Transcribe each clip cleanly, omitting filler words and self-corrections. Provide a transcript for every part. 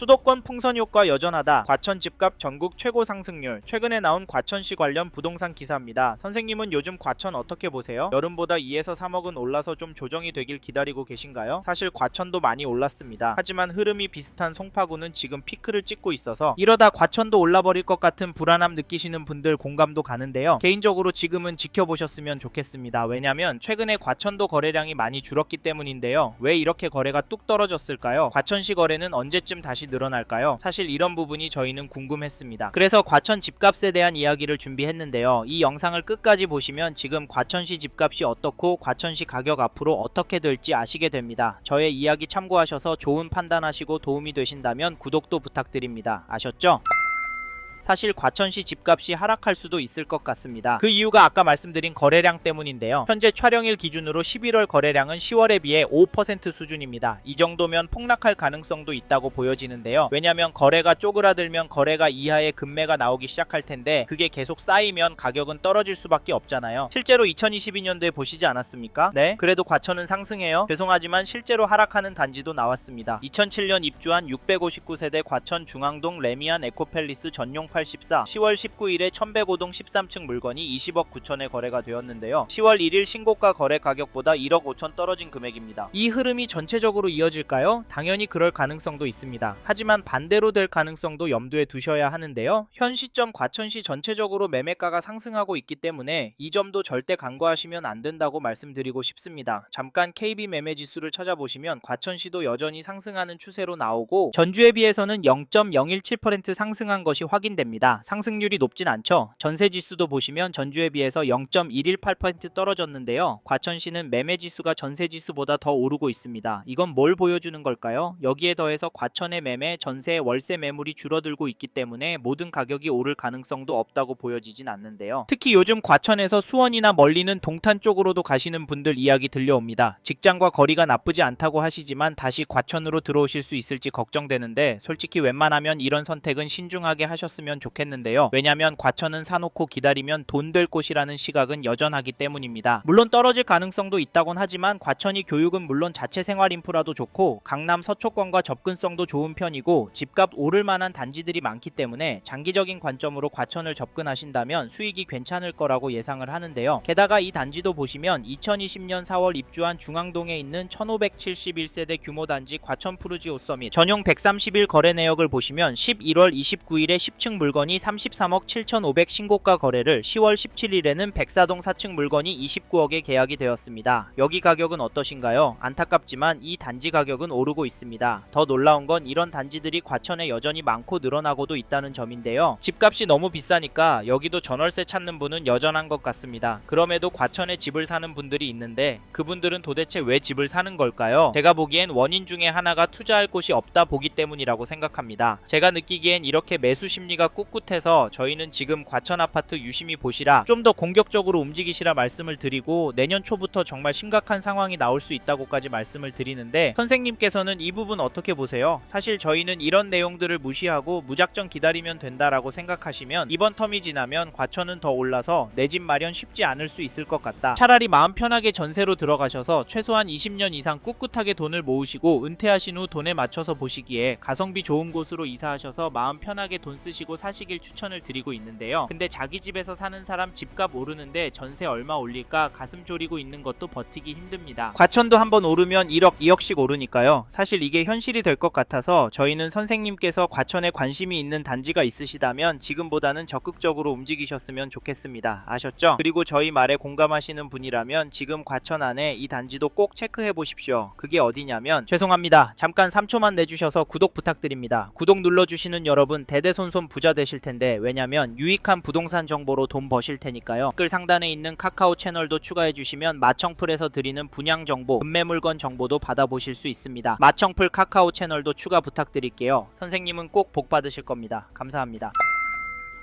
수도권 풍선 효과 여전하다. 과천 집값 전국 최고 상승률. 최근에 나온 과천시 관련 부동산 기사입니다. 선생님은 요즘 과천 어떻게 보세요? 여름보다 2에서 3억은 올라서 좀 조정이 되길 기다리고 계신가요? 사실 과천도 많이 올랐습니다. 하지만 흐름이 비슷한 송파구는 지금 피크를 찍고 있어서 이러다 과천도 올라버릴 것 같은 불안함 느끼시는 분들 공감도 가는데요. 개인적으로 지금은 지켜보셨으면 좋겠습니다. 왜냐면 최근에 과천도 거래량이 많이 줄었기 때문인데요. 왜 이렇게 거래가 뚝 떨어졌을까요? 과천시 거래는 언제쯤 다시 늘어날까요? 사실 이런 부분이 저희는 궁금했습니다. 그래서 과천 집값에 대한 이야기를 준비했는데요. 이 영상을 끝까지 보시면 지금 과천시 집값이 어떻고 과천시 가격 앞으로 어떻게 될지 아시게 됩니다. 저의 이야기 참고하셔서 좋은 판단하시고 도움이 되신다면 구독도 부탁드립니다. 아셨죠? 사실 과천시 집값이 하락할 수도 있을 것 같습니다. 그 이유가 아까 말씀드린 거래량 때문인데요. 현재 촬영일 기준으로 11월 거래량은 10월에 비해 5% 수준입니다. 이 정도면 폭락할 가능성도 있다고 보여지는데요. 왜냐면 거래가 쪼그라들면 거래가 이하의 급매가 나오기 시작할 텐데 그게 계속 쌓이면 가격은 떨어질 수밖에 없잖아요. 실제로 2022년도에 보시지 않았습니까? 네? 그래도 과천은 상승해요. 죄송하지만 실제로 하락하는 단지도 나왔습니다. 2007년 입주한 659세대 과천 중앙동 레미안 에코팰리스 전용 84 10월 19일에 1105동 13층 물건이 20억 9천에 거래가 되었는데요. 10월 1일 신고가 거래 가격보다 1억 5천 떨어진 금액입니다. 이 흐름이 전체적으로 이어질까요? 당연히 그럴 가능성도 있습니다. 하지만 반대로 될 가능성도 염두에 두셔야 하는데요. 현 시점 과천시 전체적으로 매매가가 상승하고 있기 때문에 이 점도 절대 간과하시면 안 된다고 말씀드리고 싶습니다. 잠깐 KB 매매 지수를 찾아보시면 과천시도 여전히 상승하는 추세로 나오고 전주에 비해서는 0.017% 상승한 것이 확인됩니다. 상승률이 높진 않죠. 전세지수도 보시면 전주에 비해서 0.118% 떨어졌는데요. 과천시는 매매지수가 전세지수보다 더 오르고 있습니다. 이건 뭘 보여주는 걸까요? 여기에 더해서 과천의 매매, 전세, 월세 매물이 줄어들고 있기 때문에 모든 가격이 오를 가능성도 없다고 보여지진 않는데요. 특히 요즘 과천에서 수원이나 멀리는 동탄 쪽으로도 가시는 분들 이야기 들려옵니다. 직장과 거리가 나쁘지 않다고 하시지만 다시 과천으로 들어오실 수 있을지 걱정되는데 솔직히 웬만하면 이런 선택은 신중하게 하셨으면 좋겠는데요. 왜냐면 과천은 사놓고 기다리면 돈 될 곳이라는 시각은 여전하기 때문입니다. 물론 떨어질 가능성도 있다곤 하지만 과천이 교육은 물론 자체 생활 인프라도 좋고 강남 서초권과 접근성도 좋은 편이고 집값 오를 만한 단지들이 많기 때문에 장기적인 관점으로 과천을 접근하신다면 수익이 괜찮을 거라고 예상을 하는데요. 게다가 이 단지도 보시면 2020년 4월 입주한 중앙동에 있는 1571세대 규모 단지 과천 푸르지오 서밋 전용 130일 거래 내역을 보시면 11월 29일에 10층 물건이 33억 7,500 신고가 거래를 10월 17일에는 백사동 4층 물건이 29억에 계약이 되었습니다. 여기 가격은 어떠신가요? 안타깝지만 이 단지 가격은 오르고 있습니다. 더 놀라운 건 이런 단지들이 과천에 여전히 많고 늘어나고도 있다는 점인데요. 집값이 너무 비싸니까 여기도 전월세 찾는 분은 여전한 것 같습니다. 그럼에도 과천에 집을 사는 분들이 있는데 그분들은 도대체 왜 집을 사는 걸까요? 제가 보기엔 원인 중에 하나가 투자할 곳이 없다 보기 때문이라고 생각합니다. 제가 느끼기엔 이렇게 매수 심리가 꿋꿋해서 저희는 지금 과천 아파트 유심히 보시라, 좀 더 공격적으로 움직이시라 말씀을 드리고 내년 초부터 정말 심각한 상황이 나올 수 있다고까지 말씀을 드리는데 선생님께서는 이 부분 어떻게 보세요? 사실 저희는 이런 내용들을 무시하고 무작정 기다리면 된다라고 생각하시면 이번 텀이 지나면 과천은 더 올라서 내 집 마련 쉽지 않을 수 있을 것 같다. 차라리 마음 편하게 전세로 들어가셔서 최소한 20년 이상 꿋꿋하게 돈을 모으시고 은퇴하신 후 돈에 맞춰서 보시기에 가성비 좋은 곳으로 이사하셔서 마음 편하게 돈 쓰시고 사시길 추천을 드리고 있는데요. 근데 자기 집에서 사는 사람 집값 오르는데 전세 얼마 올릴까 가슴 졸이고 있는 것도 버티기 힘듭니다. 과천도 한번 오르면 1억 2억씩 오르니까요. 사실 이게 현실이 될 것 같아서 저희는 선생님께서 과천에 관심이 있는 단지가 있으시다면 지금보다는 적극적으로 움직이셨으면 좋겠습니다. 아셨죠? 그리고 저희 말에 공감하시는 분이라면 지금 과천 안에 이 단지도 꼭 체크해 보십시오. 그게 어디냐면 죄송합니다. 잠깐 3초만 내주셔서 구독 부탁드립니다. 구독 눌러주시는 여러분 대대손손 부자 되실 텐데 왜냐면 유익한 부동산 정보로 돈 버실 테니까요. 댓글 상단에 있는 카카오 채널도 추가해 주시면 마청풀에서 드리는 분양 정보, 금매 물건 정보도 받아보실 수 있습니다. 마청풀 카카오 채널도 추가 부탁드릴게요. 선생님은 꼭 복 받으실 겁니다. 감사합니다.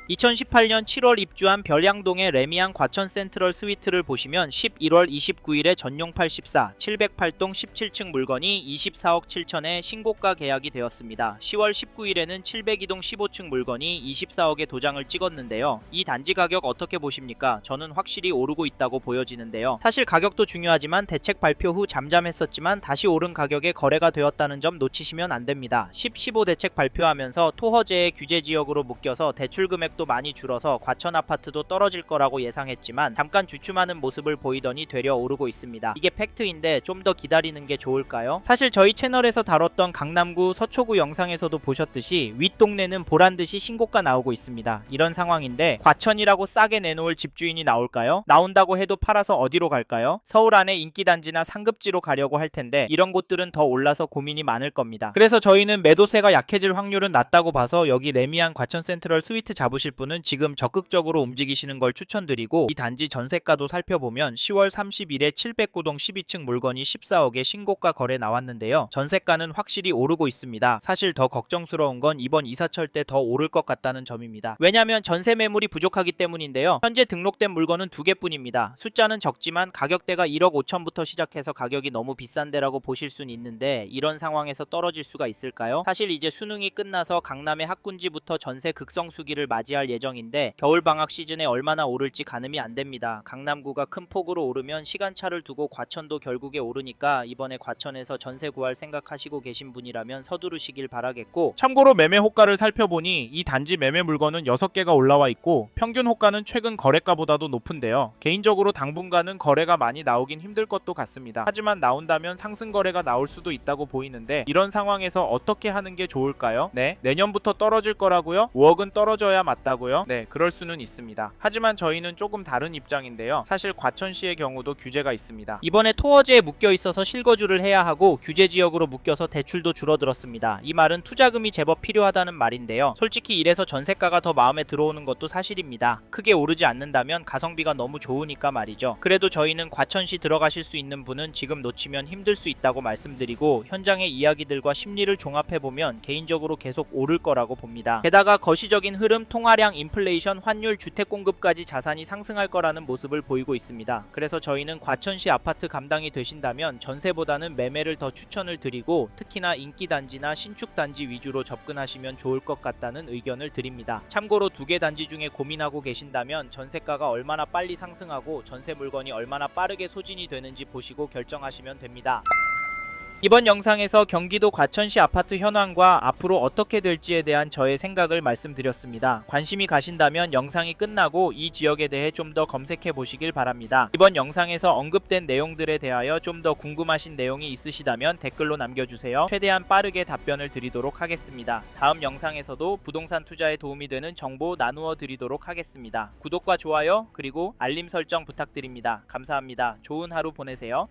2018년 7월 입주한 별양동의 레미안 과천 센트럴 스위트를 보시면 11월 29일에 전용 84, 708동 17층 물건이 24억 7천에 신고가 계약이 되었습니다. 10월 19일에는 702동 15층 물건이 24억에 도장을 찍었는데요. 이 단지 가격 어떻게 보십니까? 저는 확실히 오르고 있다고 보여지는데요. 사실 가격도 중요하지만 대책 발표 후 잠잠했었지만 다시 오른 가격에 거래가 되었다는 점 놓치시면 안 됩니다. 15 대책 발표하면서 토허제의 규제 지역으로 묶여서 대출 금액도 많이 줄어서 과천 아파트도 떨어질 거라고 예상했지만 잠깐 주춤하는 모습을 보이더니 되려 오르고 있습니다. 이게 팩트인데 좀 더 기다리는 게 좋을까요? 사실 저희 채널에서 다뤘던 강남구 서초구 영상에서도 보셨듯이 윗동네는 보란듯이 신고가 나오고 있습니다. 이런 상황인데 과천이라고 싸게 내놓을 집주인이 나올까요? 나온다고 해도 팔아서 어디로 갈까요? 서울 안에 인기단지나 상급지로 가려고 할 텐데 이런 곳들은 더 올라서 고민이 많을 겁니다. 그래서 저희는 매도세가 약해질 확률은 낮다고 봐서 여기 레미안 과천 센트럴 스위트 잡으실 분은 지금 적극적으로 움직이시는 걸 추천드리고, 이 단지 전세가도 살펴보면 10월 30일에 709동 12층 물건이 14억에 신고가 거래 나왔는데요. 전세가는 확실히 오르고 있습니다. 사실 더 걱정스러운 건 이번 이사철 때 더 오를 것 같다는 점입니다. 왜냐면 전세 매물이 부족하기 때문인데요. 현재 등록된 물건은 2개뿐입니다. 숫자는 적지만 가격대가 1억 5천부터 시작해서 가격이 너무 비싼데라고 보실 순 있는데 이런 상황에서 떨어질 수가 있을까요? 사실 이제 수능이 끝나서 강남의 학군지부터 전세 극성수기를 맞이할 예정인데 겨울방학 시즌에 얼마나 오를지 가늠이 안 됩니다. 강남구가 큰 폭으로 오르면 시간차를 두고 과천도 결국에 오르니까 이번에 과천에서 전세 구할 생각하시고 계신 분이라면 서두르시길 바라겠고, 참고로 매매 호가를 살펴보니 이 단지 매매 물건은 6개가 올라와 있고 평균 호가는 최근 거래가보다도 높은데요. 개인적으로 당분간은 거래가 많이 나오긴 힘들 것도 같습니다. 하지만 나온다면 상승 거래가 나올 수도 있다고 보이는데 이런 상황에서 어떻게 하는 게 좋을까요? 네, 내년부터 떨어질 거라고요? 5억은 떨어져야 맞다고요? 네, 그럴 수는 있습니다. 하지만 저희는 조금 다른 입장인데요. 사실 과천시의 경우도 규제가 있습니다. 이번에 토어제에 묶여 있어서 실거주를 해야 하고 규제 지역으로 묶여서 대출도 줄어들었습니다. 이 말은 투자금이 제법 필요하다는 말인데요. 솔직히 이래서 전세가가 더 마음에 들어오는 것도 사실입니다. 크게 오르지 않는다면 가성비가 너무 좋으니까 말이죠. 그래도 저희는 과천시 들어가실 수 있는 분은 지금 놓치면 힘들 수 있다고 말씀드리고, 현장의 이야기들과 심리를 종합해보면 개인적으로 계속 오를 거라고 봅니다. 게다가 거시적인 흐름, 통화량, 인플레이션, 환율, 주택 공급까지 자산이 상승할 거라는 모습을 보이고 있습니다. 그래서 저희는 과천시 아파트 감당이 되신다면 전세보다는 매매를 더 추천을 드리고, 특히나 인기단지나 신축단지 위주로 접근하시면 좋을 것 같다는 의견을 드립니다. 참고로 2개 단지 중에 고민하고 계신다면 전세가가 얼마나 빨리 상승하고 전세 물건이 얼마나 빠르게 소진이 되는지 보시고 결정하시면 됩니다. 이번 영상에서 경기도 과천시 아파트 현황과 앞으로 어떻게 될지에 대한 저의 생각을 말씀드렸습니다. 관심이 가신다면 영상이 끝나고 이 지역에 대해 좀 더 검색해 보시길 바랍니다. 이번 영상에서 언급된 내용들에 대하여 좀 더 궁금하신 내용이 있으시다면 댓글로 남겨주세요. 최대한 빠르게 답변을 드리도록 하겠습니다. 다음 영상에서도 부동산 투자에 도움이 되는 정보 나누어 드리도록 하겠습니다. 구독과 좋아요 그리고 알림 설정 부탁드립니다. 감사합니다. 좋은 하루 보내세요.